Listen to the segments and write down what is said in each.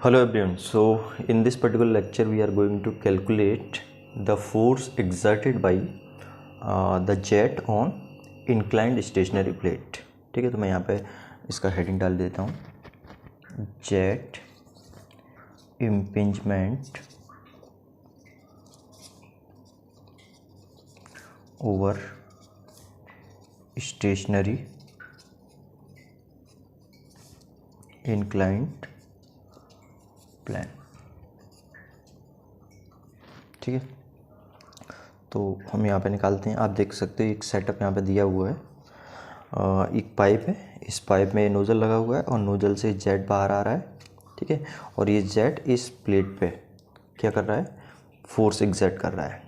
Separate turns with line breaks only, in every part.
Hello everyone. So in this particular lecture we are going to calculate the force exerted by the jet on inclined stationary plate. ठीक है, तो मैं यहाँ पे इसका heading डाल देता हूँ, jet impingement over stationary inclined plane. ठीक है, तो हम यहाँ पे निकालते हैं। आप देख सकते हो एक सेटअप यहाँ पे दिया हुआ है। एक पाइप है, इस पाइप में नोज़ल लगा हुआ है और नोज़ल से जेट बाहर आ रहा है। ठीक है, और ये जेट इस प्लेट पे क्या कर रहा है, फोर्स एग्जर्ट कर रहा है।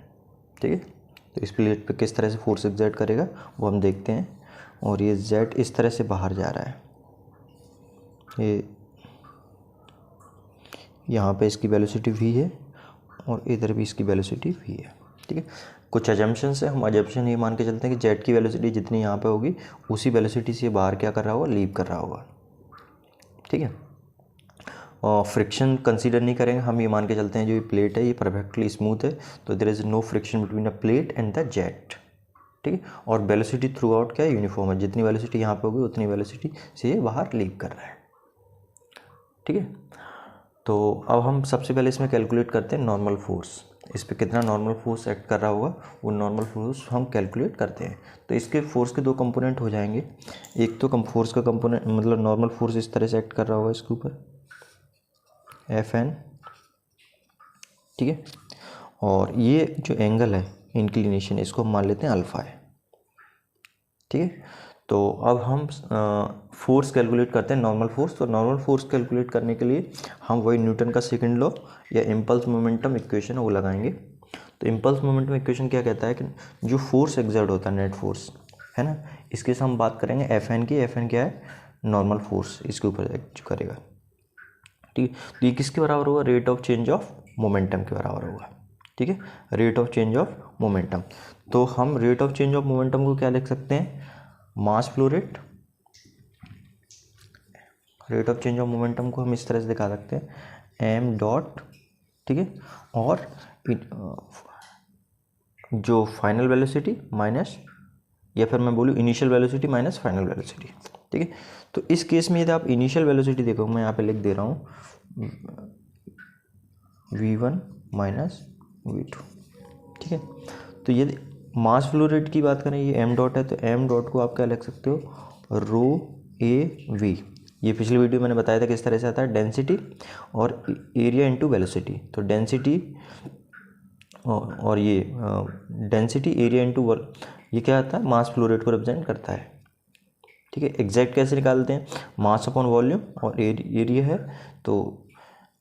ठीक है, तो इस प्लेट पे किस तरह से फोर्स एग्जर्ट करेगा वो हम देखते हैं। और ये जेट इस तरह से बाहर जा रहा है, ये यहाँ पे इसकी वेलोसिटी v है और इधर भी इसकी वेलोसिटी v है। ठीक है, कुछ अजम्पशन है, हम अजम्पशन ये मान के चलते हैं कि जेट की वेलोसिटी जितनी यहाँ पे होगी उसी वेलोसिटी से बाहर क्या कर रहा होगा, लीव कर रहा होगा। ठीक है, और फ्रिक्शन कंसीडर नहीं करेंगे, हम ये मान के चलते हैं जो ये प्लेट है ये परफेक्टली स्मूथ है, तो there is no friction between a plate and the jet. ठीक है, और वेलोसिटी थ्रू आउट क्या है, यूनिफॉर्म है, जितनी वेलोसिटी यहाँ पे होगी उतनी वेलोसिटी से ये बाहर लीव कर रहा है। ठीक है, तो अब हम सबसे पहले इसमें कैलकुलेट करते हैं नॉर्मल फोर्स। इस पर कितना नॉर्मल फोर्स एक्ट कर रहा होगा वो नॉर्मल फोर्स हम कैलकुलेट करते हैं। तो इसके फोर्स के दो कंपोनेंट हो जाएंगे। एक तो फोर्स का कंपोनेंट मतलब नॉर्मल फोर्स इस तरह से एक्ट कर रहा होगा इसके ऊपर Fn। ठीक है, और ये जो एंगल है इंक्लिनेशन इसको हम मान लेते हैं अल्फ़ा है। ठीक है, तो अब हम फोर्स कैलकुलेट करते हैं नॉर्मल फोर्स। तो नॉर्मल फोर्स कैलकुलेट करने के लिए हम वही न्यूटन का सेकंड लॉ या इम्पल्स मोमेंटम इक्वेशन है वो लगाएंगे। तो इम्पल्स मोमेंटम इक्वेशन क्या कहता है कि जो फोर्स एक्सर्ट होता है, नेट फोर्स है ना, इसके से हम बात करेंगे Fn की। Fn क्या है, नॉर्मल फोर्स इसके ऊपर एक्ट करेगा। ठीक है, तो ये किसके बराबर होगा, rate of change of momentum के बराबर होगा। ठीक है, rate of change of momentum. तो हम rate of change of momentum को क्या लिख सकते हैं, mass flow rate. Rate of change of momentum को हम इस तरह से दिखा सकते हैं m डॉट। ठीक है, और जो फाइनल वेलोसिटी माइनस, या फिर मैं बोलूँ initial velocity minus final velocity. ठीक है, तो इस केस में यदि आप इनिशियल वेलोसिटी देखो, मैं यहाँ पे लिख दे रहा हूँ v1 माइनस v2। ठीक है, तो यदि मास फ्लो रेट की बात करें, ये m डॉट है, तो m डॉट को आप क्या लिख सकते हो, रो ए वी। ये पिछली वीडियो मैंने बताया था किस तरह से आता है, डेंसिटी और एरिया इनटू वेलोसिटी। तो डेंसिटी और ये डेंसिटी एरिया इनटू ये क्या आता है, मास फ्लो रेट को रिप्रेजेंट करता है। ठीक है, एग्जैक्ट कैसे निकालते हैं, मास अपॉन वॉल्यूम और एरिया है तो,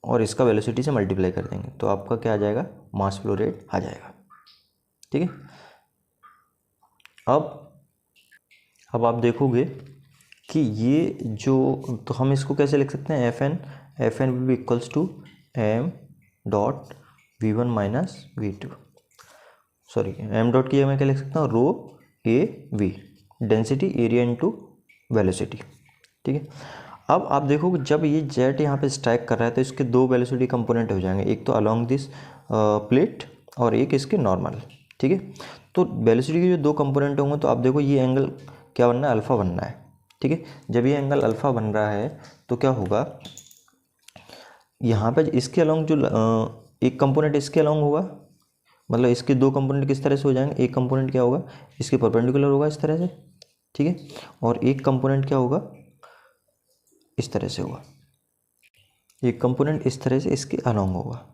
और इसका वेलोसिटी से मल्टीप्लाई कर देंगे तो आपका क्या आ जाएगा, मास फ्लो रेट आ जाएगा। ठीक है, अब आप देखोगे कि ये जो, तो हम इसको कैसे लिख सकते हैं, Fn will be equals to m dot v1 minus v2। Sorry, m dot की मैं क्या लिख सकता हूँ, रो ए v, density area into velocity. ठीक है, अब आप देखो जब ये जेट यहाँ पे स्ट्राइक कर रहा है तो इसके दो वेलोसिटी कंपोनेंट हो जाएंगे, एक तो अलोंग दिस प्लेट और एक इसके नॉर्मल। ठीक है, तो वेलोसिटी के जो दो कंपोनेंट होंगे तो आप देखो ये एंगल क्या बनना है, अल्फ़ा बनना है। ठीक है, जब ये एंगल अल्फ़ा बन रहा है तो क्या होगा, यहाँ पे इसके अलोंग जो एक कंपोनेंट इसके अलोंग होगा, मतलब इसके दो कंपोनेंट किस तरह से हो जाएंगे, एक कंपोनेंट क्या होगा, इसके परपेंडिकुलर होगा इस तरह से। ठीक है, और एक कंपोनेंट क्या होगा, इस तरह से होगा, एक कंपोनेंट इस तरह से इसके अलोंग होगा।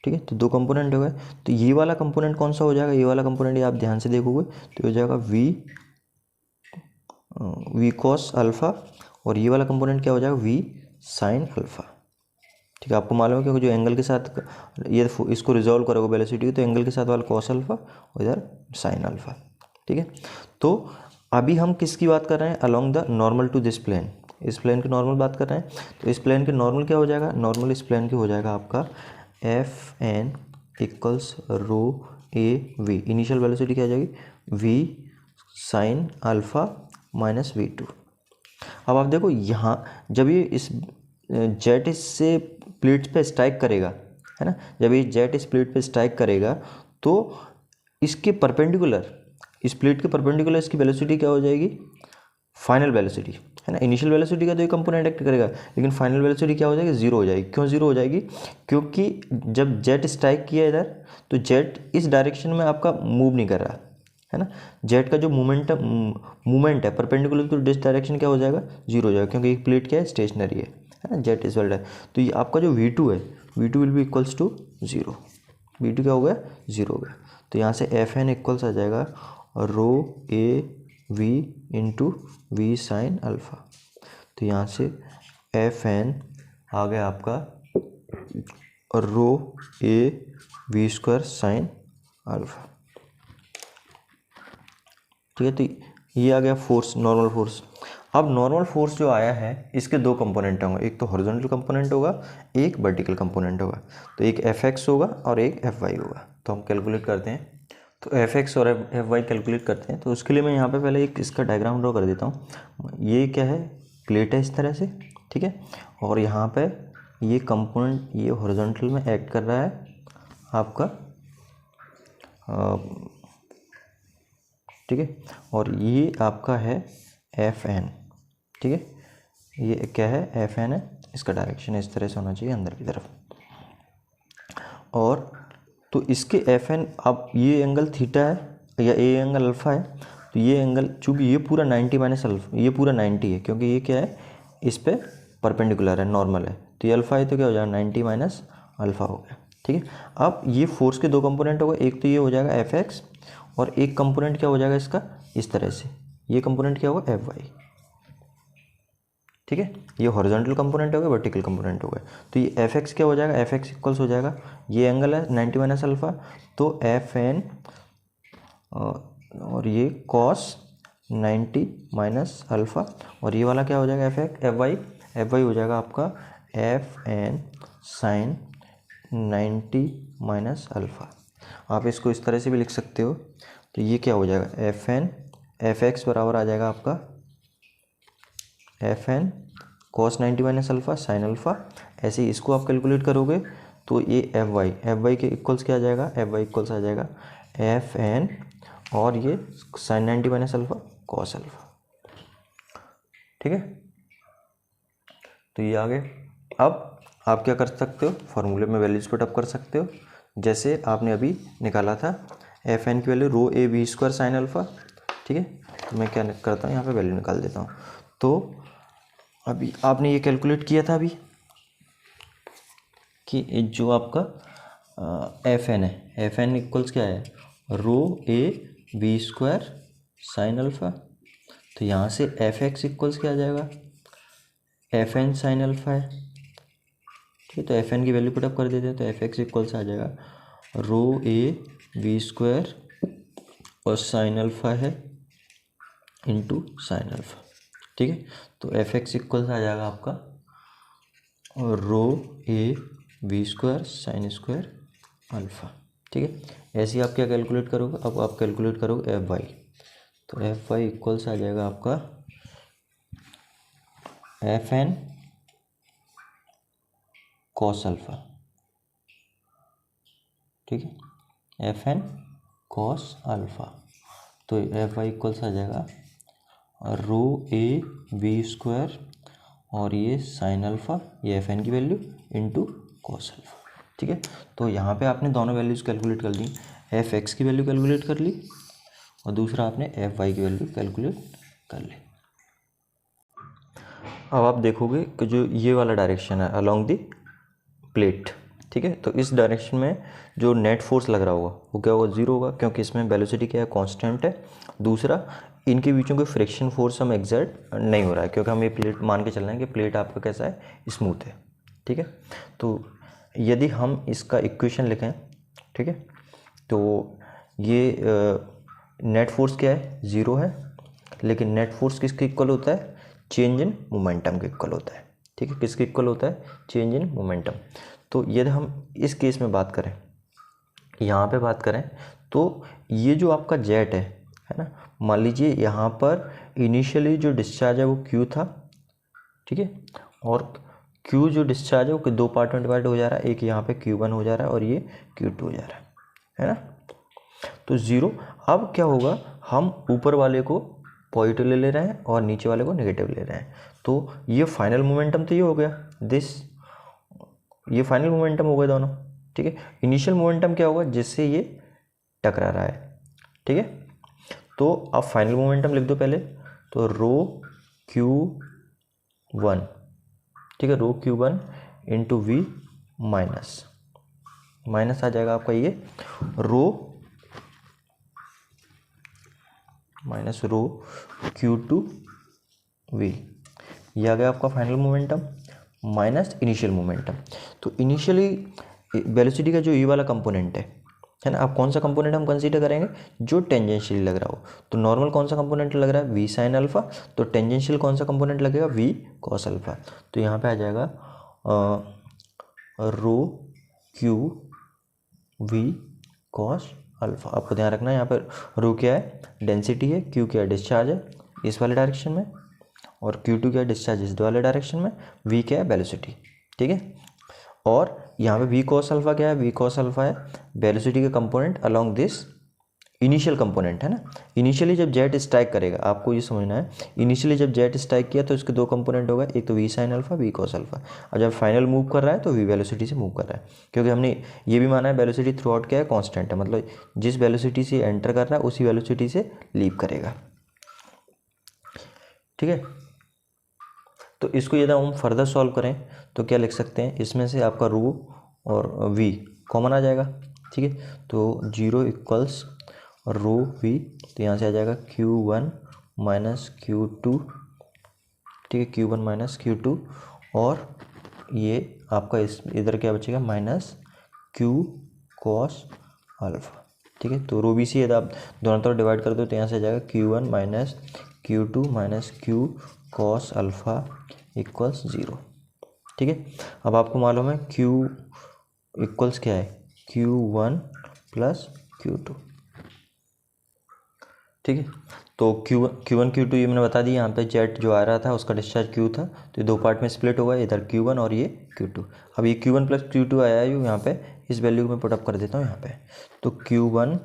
ठीक है, तो दो कंपोनेंट हो गए, तो ये वाला कंपोनेंट कौन सा हो जाएगा, ये वाला कंपोनेंट ये आप ध्यान से देखोगे तो हो जाएगा वी कॉस अल्फ़ा, और ये वाला कंपोनेंट क्या हो जाएगा, वी साइन अल्फ़ा। ठीक है, आपको मालूम है कि जो एंगल के साथ ये इसको रिजॉल्व करोगे वेलोसिटी तो एंगल के साथ वाला कॉस अल्फ़ा और इधर साइन अल्फ़ा। ठीक है, तो अभी हम किसकी बात कर रहे हैं, along the normal to this plane, इस प्लेन की नॉर्मल बात कर रहे हैं। तो इस प्लेन के नॉर्मल क्या हो जाएगा, नॉर्मल इस प्लेन के हो जाएगा आपका Fn इक्वल्स रो ए वी, इनिशियल वेलोसिटी क्या आ जाएगी, we sine alpha minus v2। अब आप देखो यहाँ जब ये इस जेट इससे प्लेट पे स्ट्राइक करेगा, है ना, जब ये जेट इस प्लेट पे स्ट्राइक करेगा तो इसके परपेंडिकुलर, इस प्लेट के परपेंडिकुलर इसकी वेलोसिटी क्या हो जाएगी, फाइनल वेलोसिटी, है ना। इनिशियल वेलोसिटी का तो ये कंपोनेंट एक्ट करेगा, लेकिन फाइनल वेलोसिटी क्या हो जाएगी, जीरो हो जाएगी। क्यों जीरो हो जाएगी, क्योंकि जब जेट स्ट्राइक किया इधर तो जेट इस डायरेक्शन में आपका मूव नहीं कर रहा, है ना। जेट का जो मूवमेंट है परपेंडिकुलर टू दिस डायरेक्शन क्या हो जाएगा, जीरो हो जाएगा, क्योंकि एक प्लेट क्या है, स्टेशनरी है ना, जेट इज वेल्ड है। तो ये आपका जो V2 है, V2 will be equals to zero, V2 क्या हो गया, जीरो हो गया। तो यहाँ से Fn इक्वल्स आ जाएगा रो ए v into v sine alpha. तो यहाँ से Fn आ गया आपका rho A V square sine alpha, ठीक है। तो ये आ गया फोर्स, नॉर्मल फोर्स। अब नॉर्मल फोर्स जो आया है इसके दो कंपोनेंट होंगे, एक तो हॉरिजॉन्टल कंपोनेंट होगा, एक वर्टिकल कंपोनेंट होगा। तो एक Fx होगा और एक Fy होगा। तो हम कैलकुलेट करते हैं, तो Fx और Fy कैलकुलेट करते हैं। तो उसके लिए मैं यहाँ पे पहले एक इसका डायग्राम ड्रॉ कर देता हूँ। ये क्या है, प्लेट है इस तरह से, ठीक है, और यहाँ पे ये कंपोनेंट ये हॉरिजॉन्टल में एक्ट कर रहा है आपका, ठीक है, और ये आपका है Fn, ठीक है। ये क्या है, Fn है, इसका डायरेक्शन इस तरह से होना चाहिए अंदर की तरफ। और तो इसके Fn, अब ये एंगल थीटा है या ये एंगल अल्फ़ा है, तो ये एंगल चूँकि ये पूरा 90 माइनस अल्फ़ा, ये पूरा 90 है, क्योंकि ये क्या है, इस पे परपेंडिकुलर है, नॉर्मल है। तो ये अल्फ़ा है तो क्या हो जाएगा, 90 माइनस अल्फ़ा हो गया, ठीक है। अब ये फोर्स के दो कंपोनेंट हो गए, एक तो ये हो जाएगा Fx और एक कंपोनेंट क्या हो जाएगा इसका, इस तरह से, ये कंपोनेंट क्या होगा, Fy, ठीक है। ये हॉरिजॉन्टल कंपोनेंट हो गया, वर्टिकल कंपोनेंट हो गया। तो ये Fx क्या हो जाएगा, Fx इक्वल्स हो जाएगा, ये एंगल है 90 माइनस अल्फ़ा, तो Fn और ये cos 90 माइनस अल्फ़ा, और ये वाला क्या हो जाएगा, Fy हो जाएगा आपका Fn साइन 90 माइनस अल्फ़ा। आप इसको इस तरह से भी लिख सकते हो। तो ये क्या हो जाएगा, Fx बराबर आ जाएगा आपका Fn cos 90 minus alpha sine alpha. ऐसे ही इसको आप कैलकुलेट करोगे तो ये Fy के इक्वल्स क्या आ जाएगा, Fy इक्वल्स आ जाएगा Fn और ये sine 90 minus alpha cos alpha, ठीक है। तो ये आ गए। अब आप क्या कर सकते हो, फॉर्मूले में वैल्यूज पुट अप कर सकते हो। जैसे आपने अभी निकाला था Fn की value rho A V square sine alpha, ठीक है। तो मैं क्या करता हूँ, यहाँ पे वैल्यू निकाल देता हूँ। तो अभी आपने ये कैलकुलेट किया था अभी कि जो आपका Fn है, Fn इक्वल्स क्या है, rho A V square sine alpha. तो यहाँ से Fx इक्वल्स क्या आ जाएगा, Fn साइन अल्फ़ा है, ठीक है। तो Fn की वैल्यू पुटअप कर देते हैं, तो Fx इक्वल्स आ जाएगा रो ए वी स्क्वायर और साइन अल्फ़ा है इंटू साइन अल्फ़ा, ठीक है। तो Fx इक्वल्स आ जाएगा आपका rho A V square sine square alpha, ठीक है। ऐसे ही आप क्या कैलकुलेट करोगे, अब आप कैलकुलेट करोगे Fy। तो Fy इक्वल्स आ जाएगा आपका Fn कॉस अल्फ़ा, ठीक है, Fn कॉस अल्फ़ा। तो Fy इक्वल्स आ जाएगा रो ए वी स्क्वायर और ये साइन अल्फ़ा, ये Fn की वैल्यू इंटू कॉस अल्फ़ा, ठीक है। तो यहाँ पे आपने दोनों वैल्यूज़ कैलकुलेट कर ली, Fx की वैल्यू कैलकुलेट कर ली और दूसरा आपने Fy की वैल्यू कैलकुलेट कर ली। अब आप देखोगे कि जो ये वाला डायरेक्शन है अलोंग दी प्लेट, ठीक है, तो इस डायरेक्शन में जो नेट फोर्स लग रहा होगा वो क्या होगा, जीरो होगा, क्योंकि इसमें वेलोसिटी क्या है, कांस्टेंट है। दूसरा, इनके बीचों में फ्रिक्शन फोर्स हम एग्जर्ट नहीं हो रहा है, क्योंकि हम ये प्लेट मान के चल रहे हैं कि प्लेट आपका कैसा है, स्मूथ है, ठीक है। तो यदि हम इसका इक्वेशन लिखें, ठीक है, तो ये नेट फोर्स क्या है, ज़ीरो है, लेकिन नेट फोर्स किसके इक्वल होता है, चेंज इन मोमेंटम के इक्वल होता है, ठीक है। किसके इक्वल होता है, चेंज इन मोमेंटम। तो यदि हम इस केस में बात करें, यहाँ पे बात करें, तो ये जो आपका जेट है ना, मान लीजिए यहाँ पर इनिशियली जो डिस्चार्ज है वो Q था, ठीक है, और Q जो डिस्चार्ज है वो दो पार्ट में डिवाइड हो जा रहा है, एक यहाँ पे Q1 हो जा रहा है और ये Q2 हो जा रहा है ना। तो 0। अब क्या होगा, हम ऊपर वाले को पॉजिटिव ले ले रहे हैं और नीचे वाले को नेगेटिव ले रहे हैं, तो ये फाइनल मोमेंटम तो ये हो गया ये फाइनल मोमेंटम हो गए दोनों, ठीक है। इनिशियल मोमेंटम क्या होगा, जिससे ये टकरा रहा है, ठीक है। तो अब फाइनल मोमेंटम लिख दो पहले, तो रो Q1, ठीक है, रो Q1 इंटू वी माइनस आ जाएगा आपका ये रो Q2 वी, ये आ गया आपका final momentum minus initial momentum. तो इनिशियली वेलोसिटी का जो ये वाला कंपोनेंट है ना, आप कौन सा कंपोनेंट हम कंसीडर करेंगे, जो टेंजेंशियल लग रहा हो। तो नॉर्मल कौन सा कंपोनेंट लग रहा है, वी साइन अल्फा, तो टेंजेंशियल कौन सा कंपोनेंट लगेगा, वी कॉस अल्फा। तो यहाँ पे आ जाएगा रो Q वी कॉस अल्फा। आपको ध्यान रखना है यहाँ पर रो क्या है, डेंसिटी है, Q क्या है, डिस्चार्ज है इस वाले डायरेक्शन में, और Q2 क्या है, डिस्चार्ज इस वाले डायरेक्शन में, V क्या है, वेलोसिटी, ठीक है। और यहाँ पे V cos अल्फा क्या है, V cos अल्फा है वेलोसिटी का component along this initial component, है ना। इनिशियली जब जेट स्ट्राइक करेगा, आपको ये समझना है, इनिशियली जब जेट स्ट्राइक किया तो इसके दो कंपोनेंट होगा, एक तो V sin alpha, V cos alpha, और जब फाइनल मूव कर रहा है तो V वेलोसिटी से मूव कर रहा है, क्योंकि हमने ये भी माना है वेलोसिटी थ्रू आउट क्या है, कॉन्स्टेंट है, मतलब जिस वेलोसिटी से एंटर कर रहा है उसी वेलोसिटी से लीव करेगा, ठीक है। तो इसको यदि हम फर्दर सॉल्व करें तो क्या लिख सकते हैं, इसमें से आपका रो और वी कॉमन आ जाएगा, ठीक है। तो 0 इक्वल्स रो वी, तो यहाँ से आ जाएगा Q1 माइनस Q2, ठीक है, Q1 माइनस Q2, और ये आपका इस इधर क्या बचेगा, माइनस Q कॉस अल्फा, ठीक है। तो रो वी से यदि आप दोनों तरफ डिवाइड कर दो तो यहाँ से आ जाएगा Q1 minus Q2 minus Q cos alpha equals 0, ठीक है। अब आपको मालूम है Q इक्वल्स क्या है, Q1 प्लस Q2, ठीक है। तो Q1 Q2 ये मैंने बता दी, यहाँ पे जेट जो आ रहा था उसका डिस्चार्ज Q था, तो ये दो पार्ट में स्प्लिट होगा, इधर Q1 और ये Q2। अब ये Q1 प्लस Q2 आया है यहाँ पे, इस वैल्यू को मैं पुटअप कर देता हूँ यहाँ पे, तो Q1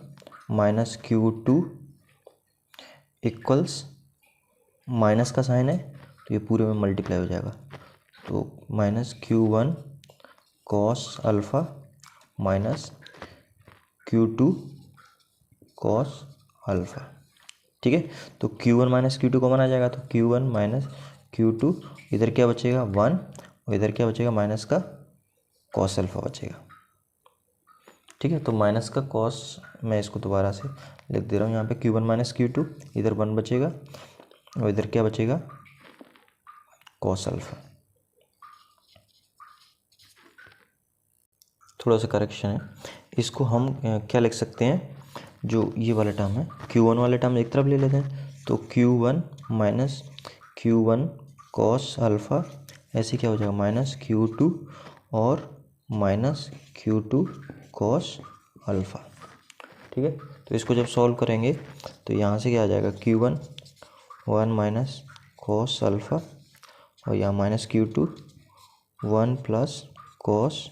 minus Q2 equals, minus का साइन है तो ये पूरे में मल्टीप्लाई हो जाएगा, तो minus Q1 cos alpha minus Q2 cos alpha, ठीक है। तो Q1 माइनस Q2 कॉमन आ जाएगा, तो Q1 माइनस Q2, इधर क्या बचेगा 1 और इधर क्या बचेगा, माइनस का कॉस अल्फ़ा बचेगा, ठीक है। तो माइनस का कॉस, मैं इसको दोबारा से लिख दे रहा हूँ यहाँ पे, Q1 माइनस Q2, इधर 1 बचेगा और इधर क्या बचेगा, कॉस अल्फ़ा। थोड़ा सा करेक्शन है, इसको हम क्या लिख सकते हैं, जो ये वाला टर्म है Q1 वाले टर्म एक तरफ ले लेते हैं, तो Q1 minus Q1 cos alpha, ऐसे क्या हो जाएगा, माइनस Q2 और माइनस Q2 कॉस अल्फ़ा, ठीक है। तो इसको जब सॉल्व करेंगे तो यहाँ से क्या आ जाएगा, Q1 1 माइनस कॉस अल्फ़ा, और यहाँ minus Q2 1 plus cos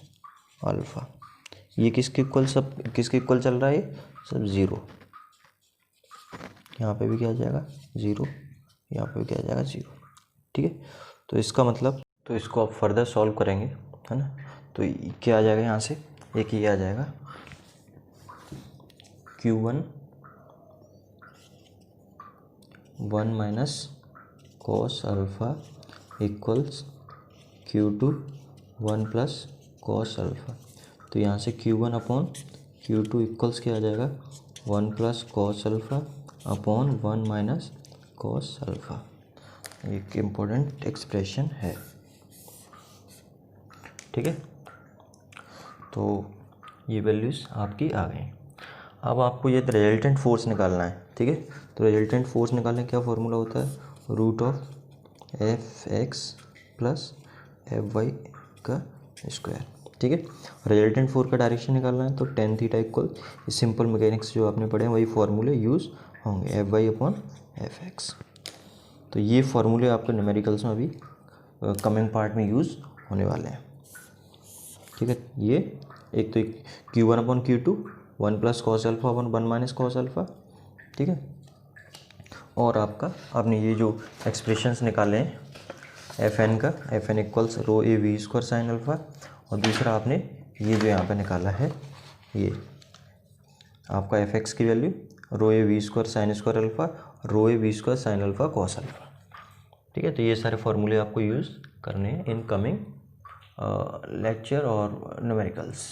alpha, ये किसके इक्वल, सब किसके इक्वल चल रहा है, सब 0, यहाँ पे भी क्या आ जाएगा 0, यहाँ पे भी क्या आ जाएगा 0, ठीक है। तो इसका मतलब, तो इसको आप फर्दर सॉल्व करेंगे, है ना, तो क्या आ जाएगा यहाँ से, एक ये आ जाएगा Q1 1 minus cos alpha equals Q2 1 plus cos alpha, तो यहाँ से Q1 अपॉन Q2 इक्वल्स क्या आ जाएगा, 1 plus cos alpha upon 1 minus cos alpha, एक इम्पोर्टेंट एक्सप्रेशन है, ठीक है। तो ये वैल्यूज़ आपकी आ गई। अब आपको ये रिजल्टेंट फोर्स निकालना है, ठीक है। तो रिजल्टेंट फोर्स निकालने का क्या फॉर्मूला होता है, root of Fx plus Fy का स्क्वायर, ठीक है। रिजल्टेंट फोर्स का डायरेक्शन निकालना है, तो tan theta equal simple mechanics जो आपने पढ़े हैं वही फार्मूले यूज़ होंगे, Fy अपॉन Fx। तो ये फार्मूले आपके न्यूमेरिकल्स में अभी कमिंग पार्ट में यूज़ होने वाले हैं। ठीक है, ये एक तो Q1/Q2 1 + cos alpha 1 - cos alpha. ठीक है, और आपने ये जो एक्सप्रेशंस निकाले हैं FN का, FN = ρ(a)v² sin अल्फा, और दूसरा आपने ये जो यहाँ पे निकाला है ये आपका fx की value ρ(a)v² sin² alpha, ρ(a)v² sin alpha cos alpha. ठीक है, तो ये सारे फॉर्मूले आपको यूज़ करने हैं इन कमिंग लेक्चर और न्यूमेरिकल्स।